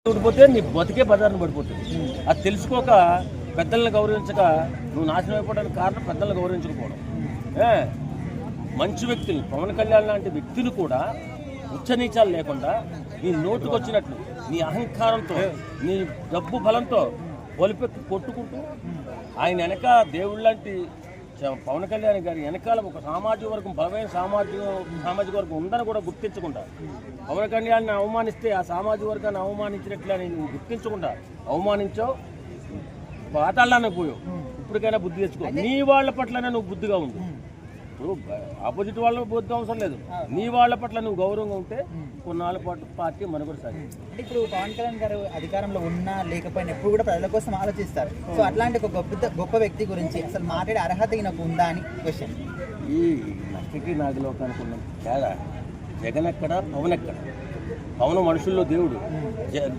ఊడిపోతే నీ బతికే బజార్ను పడిపోతుంది. అది తెలుసుకోక పెద్దలను గౌరవించక నువ్వు నాశనం అయిపోవడానికి కారణం పెద్దలను గౌరవించకపోవడం. మంచి వ్యక్తులు పవన్ కళ్యాణ్ లాంటి వ్యక్తులు కూడా ఉచ్చనీచాలు లేకుండా నీ నోటుకొచ్చినట్లు నీ అహంకారంతో నీ డబ్బు బలంతో ఒలిపెక్కి కొట్టుకుంటూ ఆయన వెనక దేవుళ్ళ లాంటి పవన్ కళ్యాణ్ గారి వెనకాల ఒక సామాజిక వర్గం బలమైన సామాజిక వర్గం ఉందని కూడా గుర్తించకుండా పవన్ కళ్యాణ్ని అవమానిస్తే ఆ సామాజిక వర్గాన్ని అవమానించినట్లే నువ్వు గుర్తించకుండా అవమానించావు, పాతాళానికి పోయావు. ఇప్పటికైనా బుద్ధి తెచ్చుకో. నీ వాళ్ళ పట్లనే నువ్వు బుద్ధిగా ఉండు. ఆపోజిట్ వాళ్ళ బుద్ధి అవసరం లేదు, నీ వాళ్ళ పట్ల నువ్వు గౌరవంగా ఉంటే కొన్నాళ్ళ పాటు పార్టీ మనకు సాగి. ఇప్పుడు పవన్ కళ్యాణ్ గారు అధికారంలో ఉన్నా లేకపోయినా ఎప్పుడు కూడా ప్రజల కోసం ఆలోచిస్తారు. సో అట్లాంటి ఒక గొప్ప వ్యక్తి గురించి అసలు మాట్లాడే అర్హత ఈయనకు ఉందా అని క్వశ్చన్. ఈ నక్కకి నాగలోకానికి ఉన్న తేడా జగన్ ఎక్కడ పవన్ ఎక్కడ? పవన్ మనుషుల్లో దేవుడు,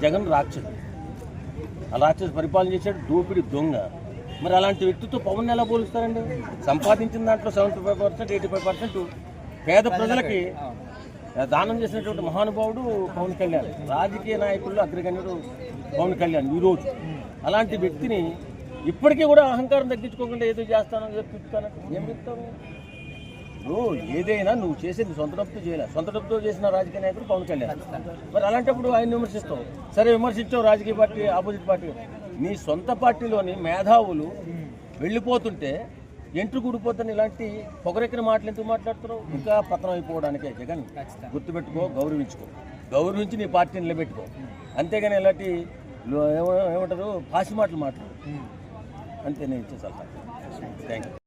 జగన్ రాక్షసు. ఆ రాక్షసు పరిపాలన చేశాడు, దోపిడి దొంగ. మరి అలాంటి వ్యక్తితో పవన్ ఎలా పోలుస్తారండి? సంపాదించిన దాంట్లో 75%, 85% పేద ప్రజలకి దానం చేసినటువంటి మహానుభావుడు పవన్ కళ్యాణ్. రాజకీయ నాయకుల్లో అగ్రగణ్యుడు పవన్ కళ్యాణ్ ఈరోజు. అలాంటి వ్యక్తిని ఇప్పటికీ కూడా అహంకారం తగ్గించుకోకుండా ఏదో చేస్తానని చెప్తాను. ఏం చెప్తావు నువ్వు? ఏదైనా నువ్వు చేసేది సొంత డబ్బుతో చేయలేదు. సొంత డబ్బుతో చేసిన రాజకీయ నాయకుడు పవన్ కళ్యాణ్. మరి అలాంటప్పుడు ఆయన విమర్శిస్తావు. సరే విమర్శించావు రాజకీయ పార్టీ, ఆపోజిట్ పార్టీ. నీ సొంత పార్టీలోని మేధావులు వెళ్ళిపోతుంటే ఎంట్రు కూడిపోతాను ఇలాంటి పొగరెక్కిన మాటలు ఎందుకు మాట్లాడుతున్నావు? ఇంకా పతనం అయిపోవడానికే జగన్. గుర్తుపెట్టుకో, గౌరవించుకో, గౌరవించి నీ పార్టీని నిలబెట్టుకో. అంతేగాని ఇలాంటి ఏమంటారు పాసి మాటలు మాట్లాడు. అంతే నేను ఇచ్చే సలహా. Thank you.